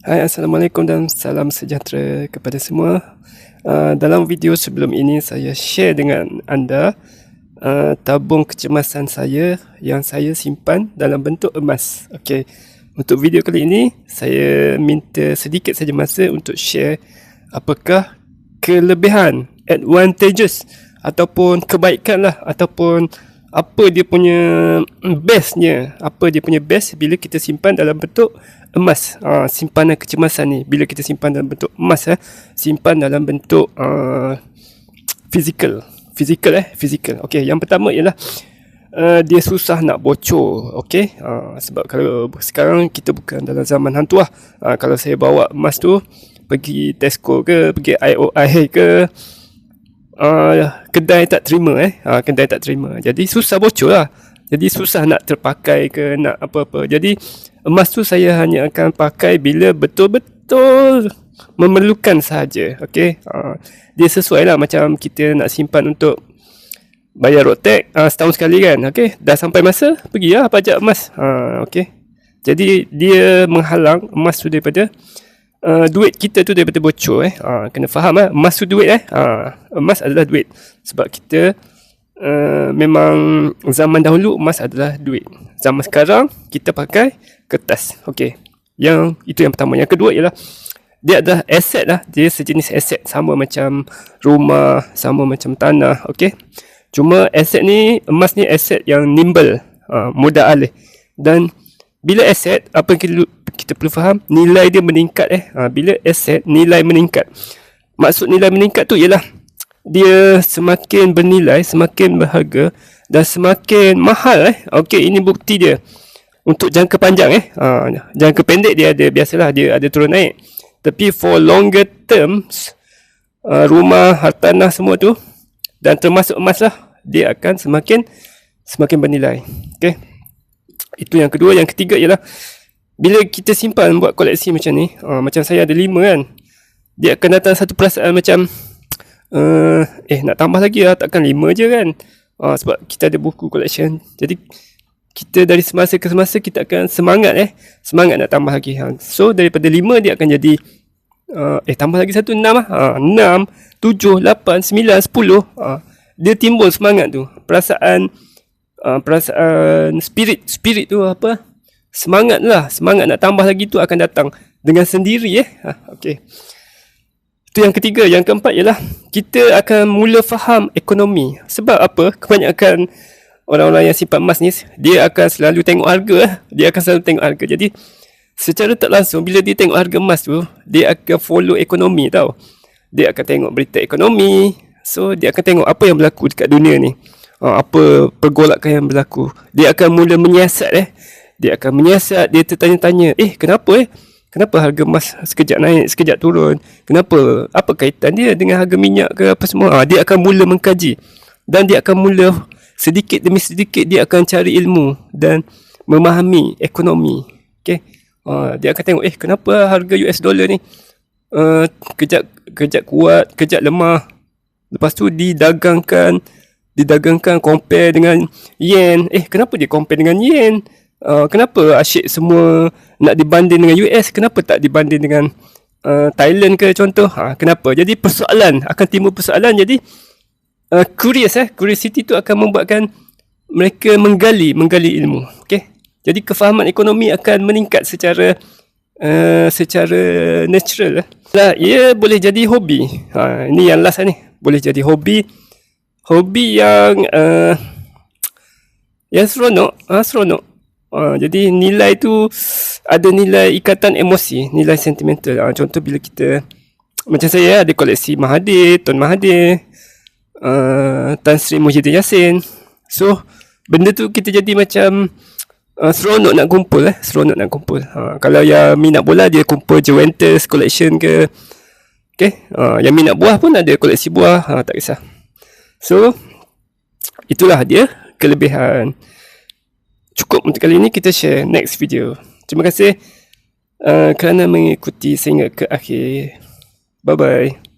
Hai, Assalamualaikum dan salam sejahtera kepada semua. Dalam video sebelum ini saya share dengan anda tabung kecemasan saya yang saya simpan dalam bentuk emas. Okey. Untuk video kali ini saya minta sedikit saja masa untuk share apakah kelebihan, advantages ataupun kebaikan lah, ataupun apa dia punya bestnya, apa dia punya best bila kita simpan dalam bentuk emas. Simpanan kecemasan ni bila kita simpan dalam bentuk emas, simpan dalam bentuk fizikal. Okey, yang pertama ialah dia susah nak bocor. Okey, sebab kalau sekarang kita bukan dalam zaman hantu lah. Kalau saya bawa emas tu pergi Tesco ke, pergi IOI ke, kedai tak terima kedai tak terima, jadi susah bocor lah. Jadi susah nak terpakai ke, nak apa-apa. Jadi emas tu saya hanya akan pakai bila betul-betul memerlukan sahaja. Okey, dia sesuai lah macam kita nak simpan untuk bayar road tax setahun sekali kan. Okey, dah sampai masa pergi lah pajak emas. Okey, jadi dia menghalang emas tu daripada duit kita tu daripada bocor. Kena faham emas tu duit. Emas adalah duit. Sebab kita memang zaman dahulu emas adalah duit. Zaman sekarang kita pakai kertas. Okey, yang itu yang pertama. Yang kedua ialah dia adalah aset lah. Dia sejenis aset, sama macam rumah, sama macam tanah. Okey, cuma aset ni, emas ni aset yang nimble, mudah alih. Dan bila aset, apa yang kita perlu faham, nilai dia meningkat. Bila aset nilai meningkat, maksud nilai meningkat tu ialah dia semakin bernilai, semakin berharga dan semakin mahal. Okey, ini bukti dia untuk jangka panjang. Jangka pendek dia ada, biasalah dia ada turun naik. Tapi for longer terms, rumah, hartanah semua tu, dan termasuk emas lah, dia akan semakin bernilai. Okey, itu yang kedua. Yang ketiga ialah bila kita simpan buat koleksi macam ni, macam saya ada 5 kan, dia akan datang satu perasaan macam nak tambah lagi lah, takkan 5 je kan. Sebab kita ada buku collection, jadi kita dari semasa ke semasa kita akan semangat nak tambah lagi. So daripada 5 dia akan jadi tambah lagi satu, 6 lah. 6, 7, 8, 9, 10. Dia timbul semangat tu, perasaan spirit tu apa, semangat nak tambah lagi tu akan datang dengan sendiri. Okey, itu yang ketiga. Yang keempat ialah kita akan mula faham ekonomi. Sebab apa? Kebanyakan orang-orang yang simpan emas ni, dia akan selalu tengok harga. Jadi secara tak langsung bila dia tengok harga emas tu, dia akan follow ekonomi tau. Dia akan tengok berita ekonomi. So dia akan tengok apa yang berlaku dekat dunia ni, apa pergolakan yang berlaku. Dia akan mula menyiasat. Dia tertanya-tanya, kenapa harga emas sekejap naik, sekejap turun? Kenapa? Apa kaitan dia dengan harga minyak ke apa semua? Dia akan mula mengkaji. Dan dia akan mula sedikit demi sedikit dia akan cari ilmu dan memahami ekonomi. Okey. Dia akan tengok, kenapa harga US dollar ni kejap kuat, kejap lemah. Lepas tu didagangkan compare dengan yen. Kenapa dia compare dengan yen? Kenapa asyik semua nak dibanding dengan US? Kenapa tak dibanding dengan Thailand ke contoh? Kenapa? Jadi akan timbul persoalan. Jadi curiosity tu akan membuatkan mereka menggali ilmu. Okey. Jadi kefahaman ekonomi akan meningkat secara natural. Ia boleh jadi hobi. Ini yang last ni. Boleh jadi hobi yang seronok. Jadi nilai tu ada nilai ikatan emosi, nilai sentimental. Contoh bila kita, macam saya ada koleksi Mahathir, Tun Mahathir, Tan Sri Muhyiddin Yassin. So benda tu kita jadi macam seronok nak kumpul. Kalau yang minat bola, dia kumpul Juventus collection ke. Okay, yang minat buah pun ada koleksi buah. Tak kisah. So itulah dia kelebihan. Cukup untuk kali ini, kita share next video. Terima kasih kerana mengikuti sehingga ke akhir. Bye bye.